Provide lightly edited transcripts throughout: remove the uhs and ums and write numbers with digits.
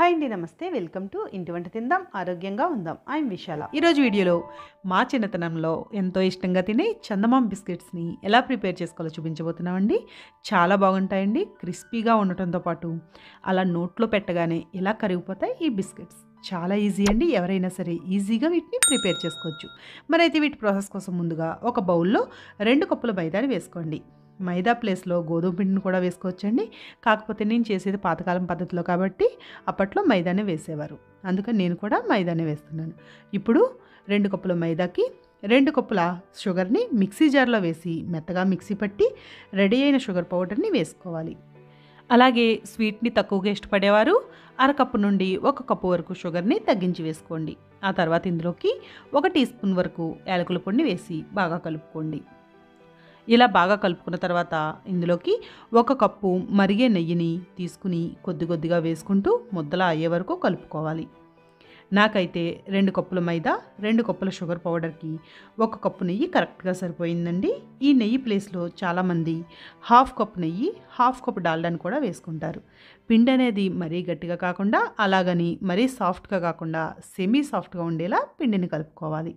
Hi అండి, నమస్తే. Welcome to ఇంటి వంట తిందాం ఆరోగ్యంగా ఉందాం. ఐఎమ్ విశాల. ఈరోజు వీడియోలో మా చిన్నతనంలో ఎంతో ఇష్టంగా తినే చందమామ బిస్కెట్స్ని ఎలా ప్రిపేర్ చేసుకోవాలో చూపించబోతున్నామండి. చాలా బాగుంటాయండి. క్రిస్పీగా ఉండటంతో పాటు అలా నోట్లో పెట్టగానే ఇలా కరిగిపోతాయి ఈ బిస్కెట్స్. చాలా ఈజీ అండి. ఎవరైనా సరే ఈజీగా వీటిని ప్రిపేర్ చేసుకోవచ్చు. మరైతే వీటి ప్రాసెస్ కోసం ముందుగా ఒక బౌల్లో 2 కప్పుల మైదాని వేసుకోండి. మైదా ప్లేస్లో గోధుమ పిండిని కూడా వేసుకోవచ్చండి. కాకపోతే నేను చేసేది పాతకాలం పద్ధతిలో కాబట్టి అప్పట్లో మైదానే వేసేవారు. అందుకని నేను కూడా మైదానే వేస్తున్నాను. ఇప్పుడు 2 కప్పుల మైదాకి 2 కప్పుల షుగర్ని మిక్సీ జార్లో వేసి మెత్తగా మిక్సీ పట్టి రెడీ అయిన షుగర్ పౌడర్ని వేసుకోవాలి. అలాగే స్వీట్ని తక్కువగా ఇష్టపడేవారు అరకప్పు నుండి 1 కప్పు వరకు షుగర్ని తగ్గించి వేసుకోండి. ఆ తర్వాత ఇందులోకి 1 టీ స్పూన్ వరకు యాలకుల పొడిని వేసి బాగా కలుపుకోండి. ఇలా బాగా కలుపుకున్న తర్వాత ఇందులోకి 1 కప్పు మరిగే నెయ్యిని తీసుకుని కొద్ది కొద్దిగా వేసుకుంటూ ముద్దలా అయ్యే వరకు కలుపుకోవాలి. నాకైతే 2 కప్పుల మైదా 2 కప్పుల షుగర్ పౌడర్కి 1 కప్పు నెయ్యి కరెక్ట్గా సరిపోయిందండి. ఈ నెయ్యి ప్లేస్లో చాలామంది 1/2 కప్పు నెయ్యి 1/2 కప్పు డాల్డాని కూడా వేసుకుంటారు. పిండి అనేది మరీ గట్టిగా కాకుండా అలాగని మరీ సాఫ్ట్గా కాకుండా సెమీ సాఫ్ట్గా ఉండేలా పిండిని కలుపుకోవాలి.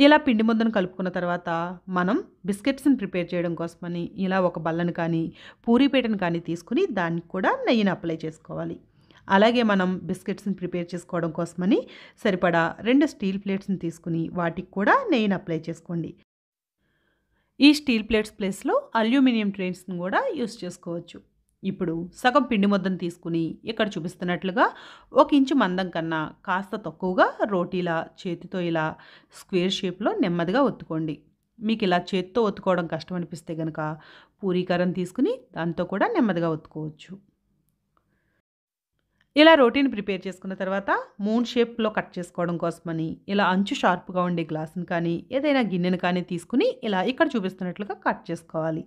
ఇలా పిండి ముద్దను కలుపుకున్న తర్వాత మనం బిస్కెట్స్ని ప్రిపేర్ చేయడం కోసమని ఇలా ఒక బల్లను కానీ పూరీపీటను కానీ తీసుకుని దానికి కూడా నెయ్యిని అప్లై చేసుకోవాలి. అలాగే మనం బిస్కెట్స్ని ప్రిపేర్ చేసుకోవడం కోసమని సరిపడా 2 స్టీల్ ప్లేట్స్ని తీసుకుని వాటికి కూడా నెయ్యిని అప్లై చేసుకోండి. ఈ స్టీల్ ప్లేట్స్ ప్లేస్లో అల్యూమినియం ట్రేస్ని కూడా యూస్ చేసుకోవచ్చు. ఇప్పుడు సగం పిండి ముద్దను తీసుకుని ఇక్కడ చూపిస్తున్నట్లుగా 1 ఇంచు మందం కన్నా కాస్త తక్కువగా రోటీలా చేతితో ఇలా స్క్వేర్ షేప్లో నెమ్మదిగా ఒత్తుకోండి. మీకు ఇలా చేతితో ఒత్తుకోవడం కష్టం అనిపిస్తే కనుక పూరీకరం తీసుకుని దాంతో కూడా నెమ్మదిగా ఒత్తుకోవచ్చు. ఇలా రోటీని ప్రిపేర్ చేసుకున్న తర్వాత మూన్ షేప్లో కట్ చేసుకోవడం కోసమని ఇలా అంచు షార్ప్గా ఉండే గ్లాసుని కానీ ఏదైనా గిన్నెను కానీ తీసుకుని ఇలా ఇక్కడ చూపిస్తున్నట్లుగా కట్ చేసుకోవాలి.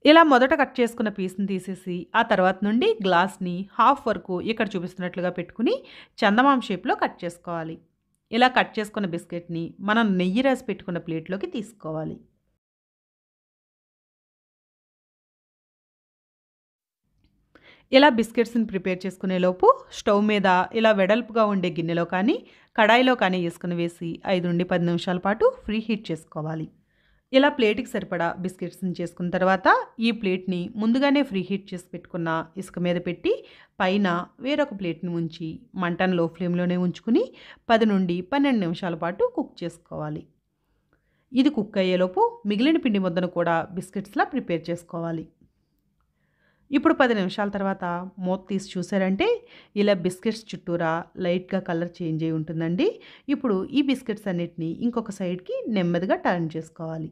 ఇలా మొదట కట్ చేసుకున్న పీస్ని తీసేసి ఆ తర్వాత నుండి గ్లాస్ని హాఫ్ వరకు ఇక్కడ చూపిస్తున్నట్లుగా పెట్టుకుని చందమామ షేప్లో కట్ చేసుకోవాలి. ఇలా కట్ చేసుకున్న బిస్కెట్ని మనం నెయ్యి రాసి పెట్టుకున్న ప్లేట్లోకి తీసుకోవాలి. ఇలా బిస్కెట్స్ని ప్రిపేర్ చేసుకునే లోపు స్టవ్ మీద ఇలా వెడల్పుగా ఉండే గిన్నెలో కానీ కడాయిలో కానీ వేసుకుని వేసి 5 నుండి 10 నిమిషాల పాటు ఫ్రీ హీట్ చేసుకోవాలి. ఇలా ప్లేట్కి సరిపడా బిస్కెట్స్ని చేసుకున్న తర్వాత ఈ ప్లేట్ని ముందుగానే ఫ్రీ హీట్ చేసి పెట్టుకున్న ఇసుక మీద పెట్టి పైన వేరొక ప్లేట్ని ఉంచి మంటను లో ఫ్లేమ్లోనే ఉంచుకుని 10 నుండి 12 నిమిషాల పాటు కుక్ చేసుకోవాలి. ఇది కుక్ అయ్యేలోపు మిగిలిన పిండి ముద్దను కూడా బిస్కెట్స్లా ప్రిపేర్ చేసుకోవాలి. ఇప్పుడు 10 నిమిషాల తర్వాత మూత తీసి చూసారంటే ఇలా బిస్కెట్స్ చుట్టూరా లైట్గా కలర్ చేంజ్ అయి ఉంటుందండి. ఇప్పుడు ఈ బిస్కెట్స్ అన్నిటిని ఇంకొక సైడ్కి నెమ్మదిగా టర్న్ చేసుకోవాలి.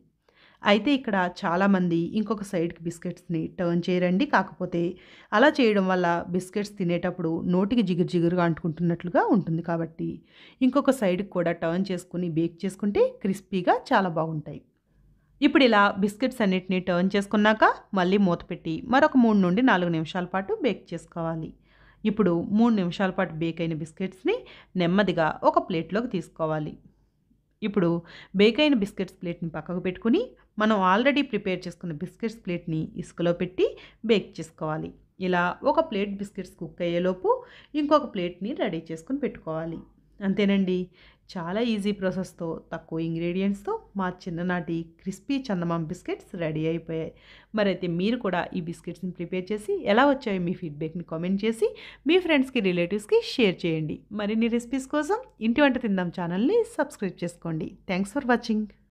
అయితే ఇక్కడ చాలామంది ఇంకొక సైడ్కి బిస్కెట్స్ని టర్న్ చేయరండి. కాకపోతే అలా చేయడం వల్ల బిస్కెట్స్ తినేటప్పుడు నోటికి జిగురు జిగురుగా అంటుకుంటున్నట్లుగా ఉంటుంది. కాబట్టి ఇంకొక సైడ్కి కూడా టర్న్ చేసుకుని బేక్ చేసుకుంటే క్రిస్పీగా చాలా బాగుంటాయి. ఇప్పుడు ఇలా బిస్కెట్స్ అన్నిటిని టర్న్ చేసుకున్నాక మళ్ళీ మూత పెట్టి మరొక 3 నుండి 4 నిమిషాల పాటు బేక్ చేసుకోవాలి. ఇప్పుడు 3 నిమిషాల పాటు బేక్ అయిన బిస్కెట్స్ని నెమ్మదిగా ఒక ప్లేట్లోకి తీసుకోవాలి. ఇప్పుడు బేక్ అయిన బిస్కెట్స్ ప్లేట్ని పక్కకు పెట్టుకుని మనం ఆల్రెడీ ప్రిపేర్ చేసుకున్న బిస్కెట్స్ ప్లేట్ని ఇసుకలో పెట్టి బేక్ చేసుకోవాలి. ఇలా ఒక ప్లేట్ బిస్కెట్స్ కుక్ అయ్యేలోపు ఇంకొక ప్లేట్ని రెడీ చేసుకుని పెట్టుకోవాలి. అంతేనండి. చాలా ఈజీ ప్రాసెస్తో తక్కువ ఇంగ్రీడియంట్స్తో మా చిన్ననాటి క్రిస్పీ చందమామ బిస్కెట్స్ రెడీ అయిపోయాయి. మరైతే మీరు కూడా ఈ బిస్కెట్స్ని ప్రిపేర్ చేసి ఎలా వచ్చాయో మీ ఫీడ్బ్యాక్ని కామెంట్ చేసి మీ ఫ్రెండ్స్కి రిలేటివ్స్కి షేర్ చేయండి. మరిన్ని రెసిపీస్ కోసం ఇంటి వంట తిందాం ఛానల్ని సబ్స్క్రైబ్ చేసుకోండి. Thanks for watching.